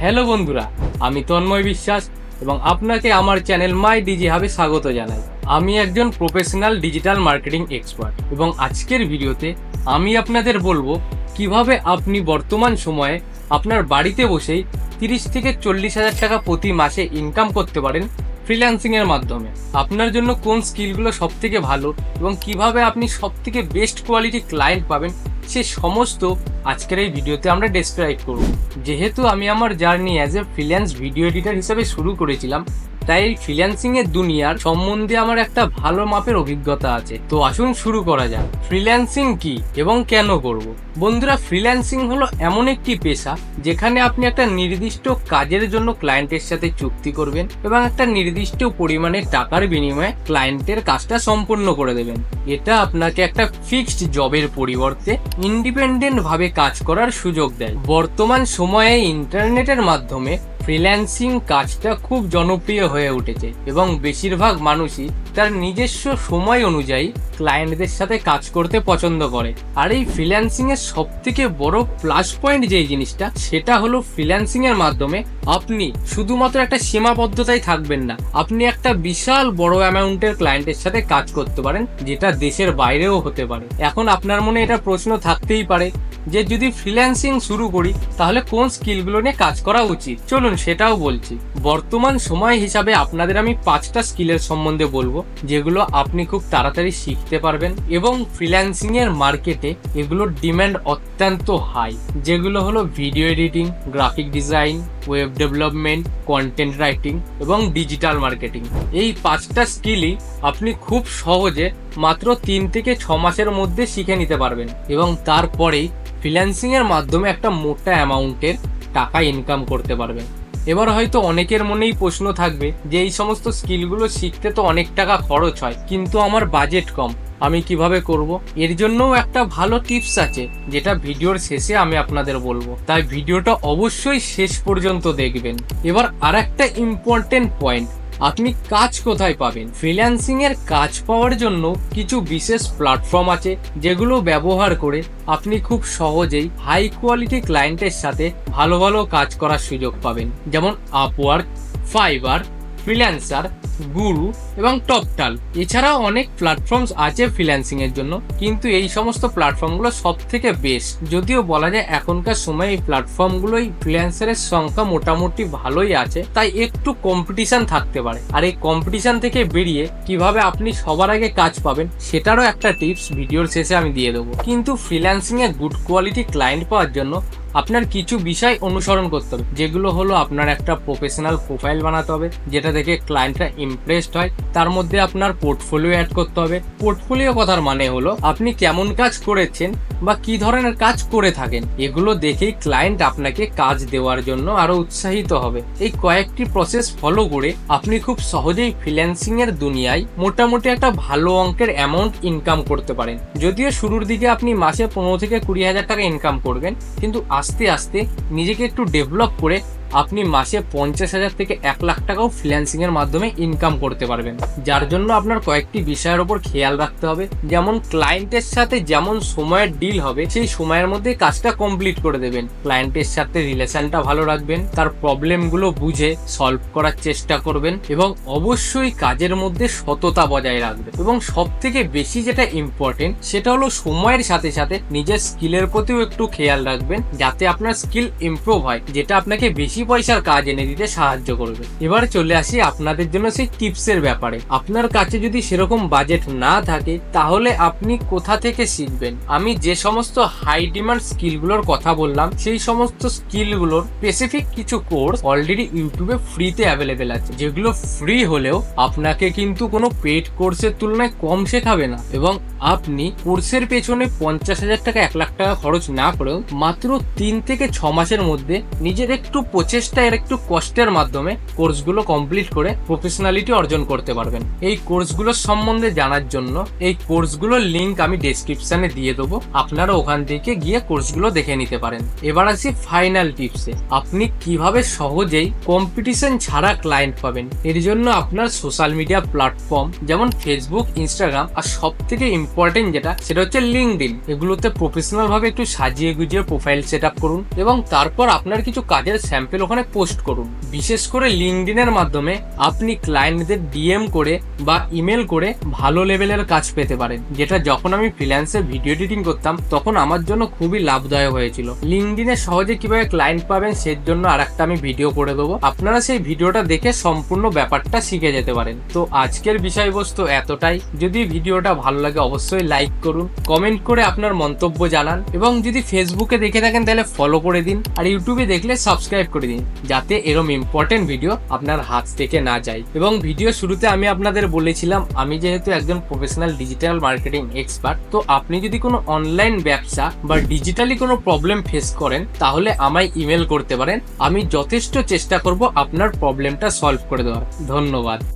Hello বন্ধুরা, আমি তন্ময় বিশ্বাস এবং আপনাকে আমার চ্যানেল মাই ডিজি হাবে স্বাগত জানাই। আমি একজন প্রফেশনাল ডিজিটাল মার্কেটিং এক্সপার্ট এবং আজকের ভিডিওতে আমি আপনাদের বলবো কিভাবে আপনি বর্তমান সময়ে আপনার বাড়িতে বসেই 30 থেকে 40 হাজার টাকা প্রতি মাসে ইনকাম করতে পারেন ফ্রিল্যান্সিং এর মাধ্যমে। আপনার জন্য কোন স্কিলগুলো সব থেকে ভালো এবং কিভাবে আপনি সব থেকে বেস্ট কোয়ালিটি ক্লায়েন্ট পাবেন সে সমস্ত আজকের এই ভিডিওতে আমরা ডেসক্রাইব করব। যেহেতু আমি আমার journey as a freelance video editor হিসেবে শুরু করেছিলাম, তাই ফ্রিল্যান্সিং এর দুনিয়ার সম্বন্ধে আমার একটা ভালো মাপের অভিজ্ঞতা আছে। তো আসুন শুরু করা যাক। ফ্রিল্যান্সিং কি এবং কেন করব? বন্ধুরা, ফ্রিল্যান্সিং হলো এমন একটি পেশা যেখানে আপনি একটা নির্দিষ্ট কাজের জন্য ক্লায়েন্টের সাথে চুক্তি করবেন এবং একটা নির্দিষ্ট পরিমাণে টাকার বিনিময়ে ক্লায়েন্টের কাজটা সম্পূর্ণ করে দেবেন। এটা আপনাকে একটা ফিক্সড জবের পরিবর্তে ইন্ডিপেন্ডেন্ট ভাবে কাজ করার সুযোগ দেয়। বর্তমান সময়ে ইন্টারনেটের মাধ্যমে ফ্রিল্যান্সিং কাজটা খুব জনপ্রিয় হয়ে উঠেছে এবং বেশিরভাগ মানুষই তার নিজস্ব সময় অনুযায়ী ক্লায়েন্টদের সাথে কাজ করতে পছন্দ করে। আর এই ফ্রিল্যান্সিং এর সব থেকে বড় প্লাস পয়েন্ট যেই জিনিসটা, সেটা হলো ফ্রিল্যান্সিং এর মাধ্যমে আপনি শুধুমাত্র একটা সীমাবদ্ধতায় থাকবেন না, আপনি একটা বিশাল বড় অ্যামাউন্টের ক্লায়েন্টের সাথে কাজ করতে পারেন, যেটা দেশের বাইরেও হতে পারে। এখন আপনার মনে এটা প্রশ্ন থাকতেই পারে যে যদি ফ্রিল্যান্সিং শুরু করি তাহলে কোন স্কিলগুলো নিয়ে কাজ করা উচিত। চলুন সেটাও বলছি। বর্তমান সময় হিসাবে আপনাদের আমি 5টা স্কিলের সম্বন্ধে বলবো যেগুলো আপনি খুব তাড়াতাড়ি শিখতে পারবেন এবং ফ্রিল্যান্সিং এর মার্কেটে এগুলোর ডিমান্ড অত্যন্ত হাই, যেগুলো হলো video editing, graphic design, web development, content writing এবং ডিজিটাল মার্কেটিং। এই 5টা স্কিলই আপনি খুব সহজে মাত্র 3 থেকে 6 মাসের মধ্যে শিখে নিতে পারবেন এবং তারপরেই ফ্রিল্যান্সিং এর মাধ্যমে একটা মোটা অ্যামাউন্টের টাকা ইনকাম করতে পারবেন। এবার হয়তো অনেকের মনেই প্রশ্ন থাকবে যে এই সমস্ত স্কিলগুলো শিখতে তো অনেক টাকা খরচ হয়, কিন্তু আমার বাজেট কম, আমি কিভাবে করব? এর জন্যও একটা ভালো টিপস আছে যেটা ভিডিওর শেষে আমি আপনাদের বলবো, তাই ভিডিওটা অবশ্যই শেষ পর্যন্ত দেখবেন। এবার আর একটা ইম্পর্টেন্ট পয়েন্ট, আপনি কাজ কোথায় পাবেন? ফ্রিল্যান্সিং এর কাজ পাওয়ার জন্য কিছু বিশেষ প্ল্যাটফর্ম আছে যেগুলো ব্যবহার করে আপনি খুব সহজেই হাই কোয়ালিটি ক্লায়েন্টের সাথে ভালো ভালো কাজ করার সুযোগ পাবেন, যেমন আপওয়ার্ক, ফাইবার, ফ্রিল্যান্সার, গুরু এবং টপটাল। এছাড়াও অনেক প্ল্যাটফর্মস আছে ফ্রিল্যান্সিং এর জন্য, কিন্তু এই সমস্ত প্ল্যাটফর্মগুলো সব থেকে বেস্ট। যদিও বলা যায় এখনকার সময় এই প্ল্যাটফর্মগুলোই ফ্রিল্যান্সারের সংখ্যা মোটামুটি ভালোই আছে, তাই একটু কম্পিটিশন থাকতে পারে। আর এই কম্পিটিশন থেকে বেরিয়ে কিভাবে আপনি সবার আগে কাজ পাবেন সেটারও একটা টিপস ভিডিওর শেষে আমি দিয়ে দেবো। কিন্তু ফ্রিল্যান্সিং এ গুড কোয়ালিটি ক্লায়েন্ট পাওয়ার জন্য আপনার কিছু বিষয় অনুসরণ করতে হবে, যেগুলো হলো আপনার একটা প্রফেশনাল প্রোফাইল বানাতে হবে যেটা দেখে ক্লায়েন্টরা ইমপ্রেসড হয়। তার মধ্যে আপনার পোর্টফোলিও অ্যাড করতে হবে। পোর্টফোলিও কথার মানে হলো আপনি কেমন কাজ করেছেন বা কি ধরনের কাজ করে থাকেন, এগুলো দেখেই ক্লায়েন্ট আপনাকে কাজ দেওয়ার জন্য আরো উৎসাহিত হবে। এই কয়েকটি প্রসেস ফলো করে আপনি খুব সহজেই ফ্রিল্যান্সিং এর দুনিয়ায় মোটামুটি একটা ভালো অঙ্কের অ্যামাউন্ট ইনকাম করতে পারেন। যদিও শুরুর দিকে আপনি মাসে 15 থেকে 20 হাজার টাকা ইনকাম করবেন, কিন্তু আস্তে আস্তে নিজেকে একটু ডেভেলপ করে আপনি মাসে 50 হাজার থেকে 1 লাখ টাকাও ফ্রিল্যান্সিং এর মাধ্যমে ইনকাম করতে পারবেন। যার জন্য আপনার কয়েকটি বিষয়ের উপর খেয়াল রাখতে হবে, যেমন ক্লায়েন্টের সাথে যেমন সময়ের ডিল হবে সেই সময়ের মধ্যে কাজটা কমপ্লিট করে দেবেন, ক্লায়েন্টের সাথে রিলেশনটা ভালো রাখবেন, তার প্রবলেমগুলো বুঝে সলভ করার চেষ্টা করবেন এবং অবশ্যই কাজের মধ্যে সততা বজায় রাখবেন। এবং সব থেকে বেশি যেটা ইম্পর্টেন্ট সেটা হলো সময়ের সাথে সাথে নিজের স্কিলের প্রতিও একটু খেয়াল রাখবেন, যাতে আপনার স্কিল ইমপ্রুভ হয়, যেটা আপনাকে বেশি পয়সার কাজ এনে দিতে সাহায্য করবে। এবার চলে আসি আপনাদের জন্য সেই টিপসের ব্যাপারে। আপনার কাছে যদি সেরকম বাজেট না থাকে তাহলে আপনি কোথা থেকে শিখবেন? আমি যে সমস্ত হাই ডিমান্ড স্কিলগুলোর কথা বললাম সেই সমস্ত স্কিলগুলোর স্পেসিফিক কিছু কোর্স অলরেডি ইউটিউবে ফ্রিতে অ্যাভেলেবেল আছে, যেগুলো ফ্রি হলেও আপনাকে কিন্তু কোনো পেড কোর্সের তুলনায় কম শেখাবে না এবং আপনি কোর্সের পেছনে 50 হাজার টাকা 1 লাখ টাকা খরচ না করেও মাত্র 3 থেকে 6 মাসের মধ্যে নিজের একটু প্রচেষ্টা এর একটু কষ্টের মাধ্যমে কোর্সগুলো কমপ্লিট করে প্রফেশনালিটি অর্জন করতে পারবেন। এই কোর্সগুলোর সম্বন্ধে জানার জন্য এই কোর্সগুলোর লিঙ্ক আমি ডেসক্রিপশনে দিয়ে দেবো, আপনারা ওখান থেকে গিয়ে কোর্সগুলো দেখে নিতে পারেন। এবার আসি ফাইনাল টিপসে, আপনি কিভাবে সহজেই কম্পিটিশন ছাড়া ক্লায়েন্ট পাবেন। এর জন্য আপনার সোশ্যাল মিডিয়া প্ল্যাটফর্ম যেমন ফেসবুক, ইনস্টাগ্রাম আর সব থেকে ইম্পর্টেন্ট যেটা সেটা হচ্ছে লিঙ্কডইন, এগুলোতে প্রফেশনাল ভাবে একটু সাজিয়ে গুজিয়ে প্রোফাইল সেট আপ করুন এবং তারপর আপনার কিছু কাজের স্যাম্পল আপনাদের ওখানে পোস্ট করুন। বিশেষ করে লিঙ্কডইনের মাধ্যমে আপনি ক্লায়েন্টদের ডিএম করে বা ইমেল করে ভালো লেভেলের কাজ পেতে পারেন, যেটা যখন আমি ফ্রিল্যান্সে ভিডিও এডিটিং করতাম তখন আমার জন্য খুবই লাভদায়ক হয়েছিল। লিঙ্কডইনে সহজে কিভাবে ক্লায়েন্ট পাবেন সেই জন্য আরেকটা আমি ভিডিও করে দেবো, আপনারা সেই ভিডিওটা দেখে সম্পূর্ণ ব্যাপারটা শিখে যেতে পারেন। তো আজকের বিষয়বস্তু এতটাই। যদি ভিডিওটা ভালো লাগে অবশ্যই লাইক করুন, কমেন্ট করে আপনার মন্তব্য জানান, এবং যদি ফেসবুকে দেখে থাকেন তাহলে ফলো করে দিন, আর ইউটিউবে দেখলে সাবস্ক্রাইব করে দিন, যাতে এরকম ইম্পর্টেন্ট ভিডিও আপনার হাত থেকে না যায়। এবং ভিডিও শুরুতে আমি আপনাদের বলেছিলাম আমি যেহেতু একজন প্রফেশনাল ডিজিটাল মার্কেটিং এক্সপার্ট, তো আপনি যদি কোনো অনলাইন ব্যবসা বা ডিজিটালি কোনো প্রবলেম ফেস করেন তাহলে আমায় ইমেল করতে পারেন। আমি যথেষ্ট চেষ্টা করব আপনার প্রবলেমটা সলভ করে দেওয়ার। ধন্যবাদ।